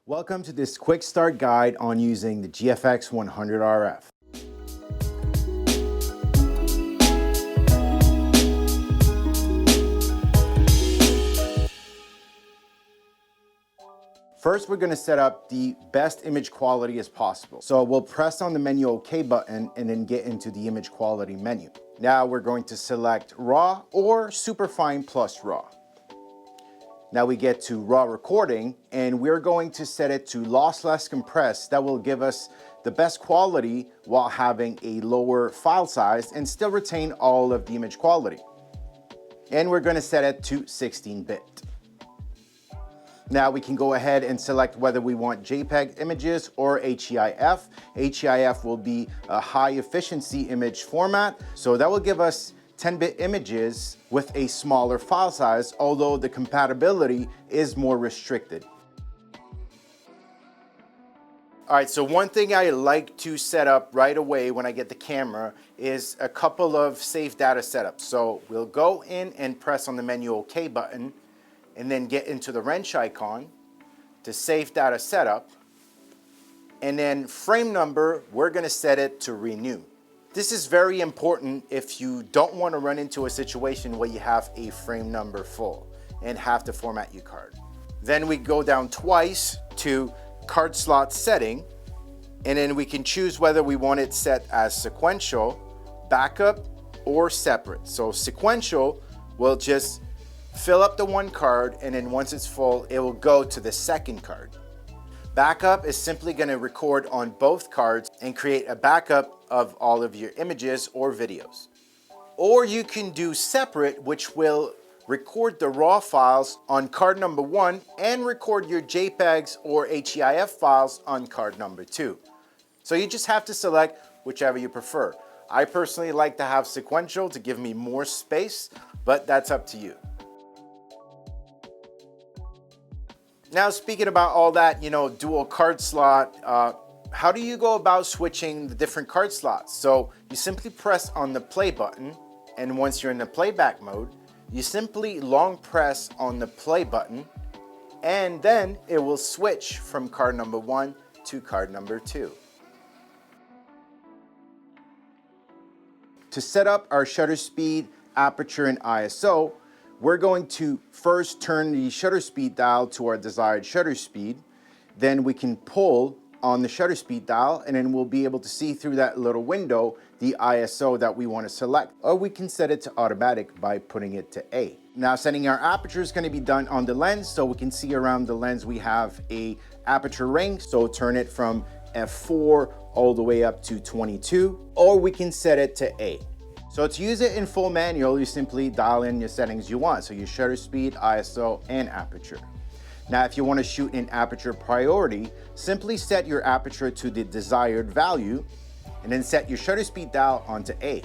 Welcome to this quick start guide on using the GFX100RF. First, we're going to set up the best image quality as possible. So we'll press on the menu OK button and then get into the image quality menu. Now we're going to select RAW or Superfine plus RAW. Now we get to RAW recording and we're going to set it to lossless compressed. That will give us the best quality while having a lower file size and still retain all of the image quality. And we're going to set it to 16-bit. Now we can go ahead and select whether we want JPEG images or HEIF. HEIF will be a high efficiency image format, so that will give us 10-bit images with a smaller file size, although the compatibility is more restricted. All right, so one thing I like to set up right away when I get the camera is a couple of save data setups. So we'll go in and press on the menu OK button and then get into the wrench icon to save data setup. And then frame number, we're gonna set it to renew. This is very important if you don't want to run into a situation where you have a frame number full and have to format your card. Then we go down twice to card slot setting, and then we can choose whether we want it set as sequential, backup, or separate. So sequential will just fill up the one card, and then once it's full, it will go to the second card. Backup is simply going to record on both cards and create a backup of all of your images or videos. Or you can do separate, which will record the RAW files on card number 1 and record your JPEGs or HEIF files on card number 2. So you just have to select whichever you prefer. I personally like to have sequential to give me more space, but that's up to you. Now, speaking about all that, dual card slot, how do you go about switching the different card slots? So you simply press on the play button, and once you're in the playback mode, you simply long press on the play button, and then it will switch from card number 1 to card number 2. To set up our shutter speed, aperture, and ISO, we're going to first turn the shutter speed dial to our desired shutter speed. Then we can pull on the shutter speed dial, and then we'll be able to see through that little window the ISO that we want to select. Or we can set it to automatic by putting it to A. Now, setting our aperture is going to be done on the lens, so we can see around the lens we have a aperture ring, so turn it from f4 all the way up to 22, or we can set it to A. So to use it in full manual, you simply dial in your settings you want. So your shutter speed, ISO, and aperture. Now, if you want to shoot in aperture priority, simply set your aperture to the desired value and then set your shutter speed dial onto A.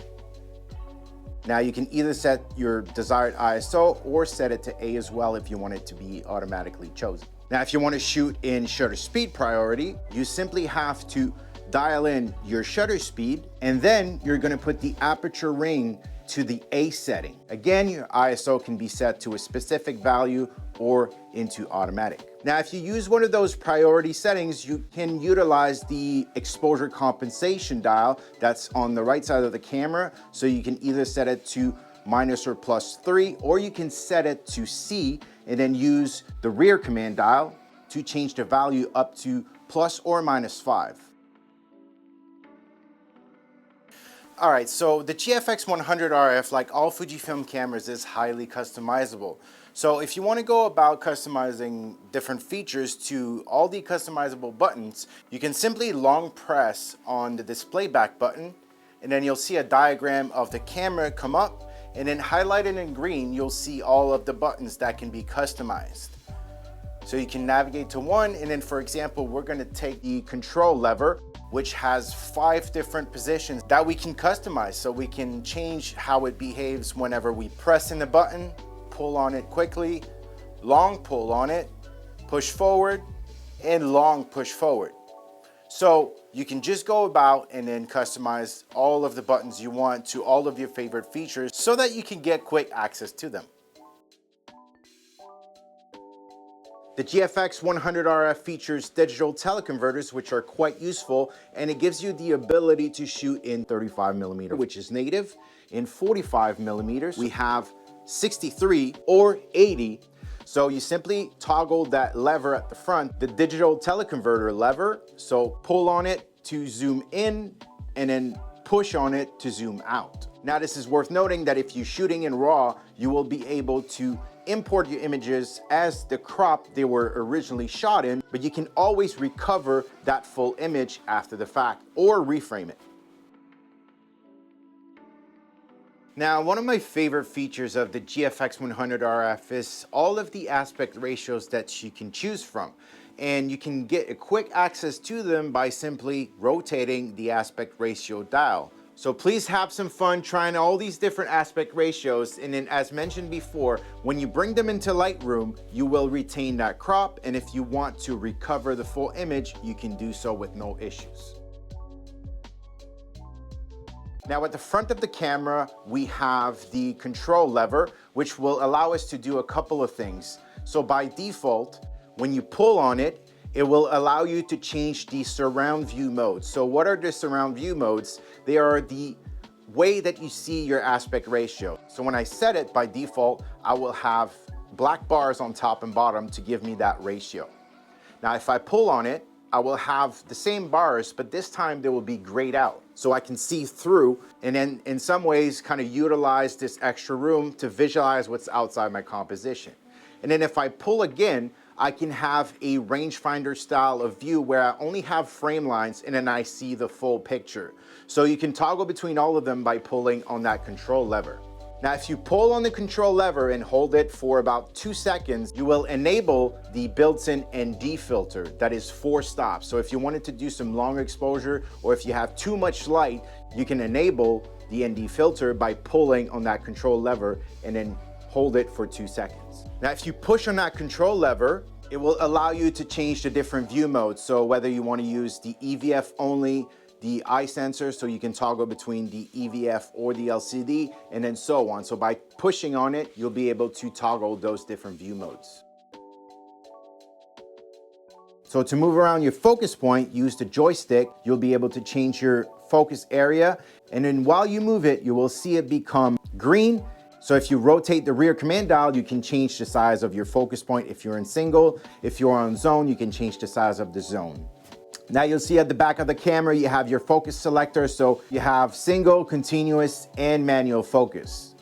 Now you can either set your desired ISO or set it to A as well if you want it to be automatically chosen. Now, if you want to shoot in shutter speed priority, you simply have to dial in your shutter speed, and then you're going to put the aperture ring to the A setting. Again, your ISO can be set to a specific value or into automatic. Now, if you use one of those priority settings, you can utilize the exposure compensation dial that's on the right side of the camera. So you can either set it to minus or plus 3, or you can set it to C and then use the rear command dial to change the value up to plus or minus 5. All right, so the GFX100RF, like all Fujifilm cameras, is highly customizable. So if you want to go about customizing different features to all the customizable buttons, you can simply long press on the display back button, and then you'll see a diagram of the camera come up, and then highlighted in green, you'll see all of the buttons that can be customized. So you can navigate to one, and then for example, we're going to take the control lever, which has 5 different positions that we can customize. So we can change how it behaves whenever we press in the button, pull on it quickly, long pull on it, push forward, and long push forward. So you can just go about and then customize all of the buttons you want to all of your favorite features so that you can get quick access to them. The GFX100RF features digital teleconverters, which are quite useful, and it gives you the ability to shoot in 35mm, which is native. In 45mm, we have 63 or 80. So you simply toggle that lever at the front, the digital teleconverter lever. So pull on it to zoom in and then push on it to zoom out. Now, this is worth noting that if you're shooting in RAW, you will be able to import your images as the crop they were originally shot in, but you can always recover that full image after the fact or reframe it. Now, one of my favorite features of the GFX100RF is all of the aspect ratios that you can choose from. And you can get a quick access to them by simply rotating the aspect ratio dial. So please have some fun trying all these different aspect ratios, and then as mentioned before, when you bring them into Lightroom, you will retain that crop, and if you want to recover the full image, you can do so with no issues. Now at the front of the camera, we have the control lever, which will allow us to do a couple of things. So by default, when you pull on it, it will allow you to change the surround view modes. So what are the surround view modes? They are the way that you see your aspect ratio. So when I set it by default, I will have black bars on top and bottom to give me that ratio. Now, if I pull on it, I will have the same bars, but this time they will be grayed out. So I can see through and then in some ways kind of utilize this extra room to visualize what's outside my composition. And then if I pull again, I can have a rangefinder style of view where I only have frame lines and then I see the full picture. So you can toggle between all of them by pulling on that control lever. Now, if you pull on the control lever and hold it for about 2 seconds, you will enable the built-in ND filter that is 4 stops. So if you wanted to do some longer exposure or if you have too much light, you can enable the ND filter by pulling on that control lever and then hold it for 2 seconds. Now, if you push on that control lever, it will allow you to change the different view modes. So whether you want to use the EVF only, the eye sensor, so you can toggle between the EVF or the LCD, and then so on. So by pushing on it, you'll be able to toggle those different view modes. So to move around your focus point, use the joystick. You'll be able to change your focus area. And then while you move it, you will see it become green. So if you rotate the rear command dial, you can change the size of your focus point. If you're in single, if you're on zone, you can change the size of the zone. Now you'll see at the back of the camera, you have your focus selector. So you have single, continuous, and manual focus.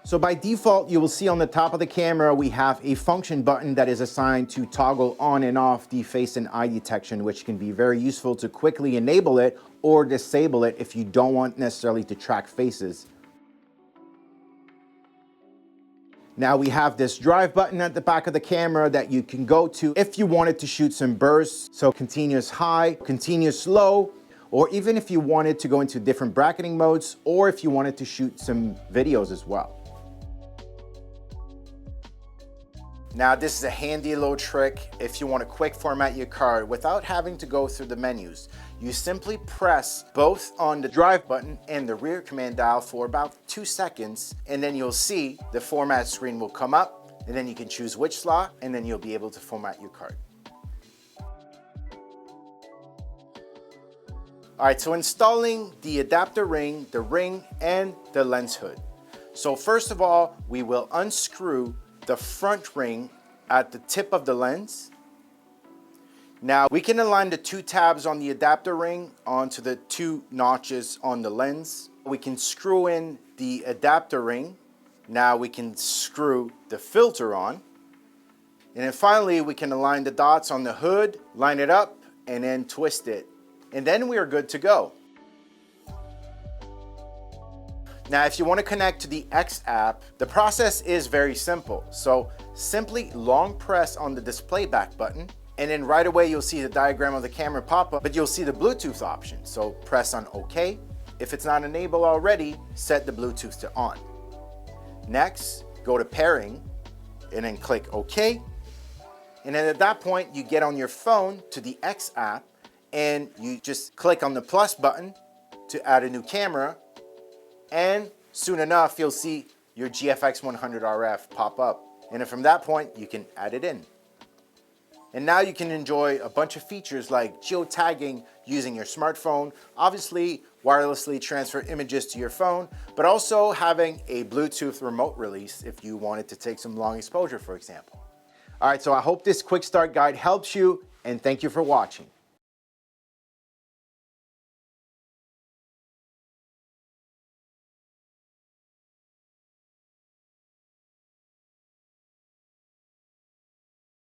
So by default, you will see on the top of the camera, we have a function button that is assigned to toggle on and off the face and eye detection, which can be very useful to quickly enable it or disable it if you don't want necessarily to track faces. Now we have this drive button at the back of the camera that you can go to if you wanted to shoot some bursts. So continuous high, continuous low, or even if you wanted to go into different bracketing modes, or if you wanted to shoot some videos as well. Now this is a handy little trick if you want to quick format your card without having to go through the menus. You simply press both on the drive button and the rear command dial for about 2 seconds, and then you'll see the format screen will come up, and then you can choose which slot, and then you'll be able to format your card. All right, so installing the adapter ring, the ring, and the lens hood. So first of all, we will unscrew the front ring at the tip of the lens. Now we can align the 2 tabs on the adapter ring onto the 2 notches on the lens. We can screw in the adapter ring. Now we can screw the filter on. And then finally we can align the dots on the hood, line it up, and then twist it. And then we are good to go. Now, if you want to connect to the XApp, the process is very simple. So simply long press on the display back button, and then right away you'll see the diagram of the camera pop up, but you'll see the Bluetooth option. So press on OK. If it's not enabled already, set the Bluetooth to on. Next, go to pairing, and then click OK. And then at that point, you get on your phone to the XApp, and you just click on the plus button to add a new camera. And soon enough, you'll see your GFX100RF pop up. And then from that point, you can add it in. And now you can enjoy a bunch of features like geotagging using your smartphone, obviously wirelessly transfer images to your phone, but also having a Bluetooth remote release if you wanted to take some long exposure, for example. All right, so I hope this quick start guide helps you, and thank you for watching.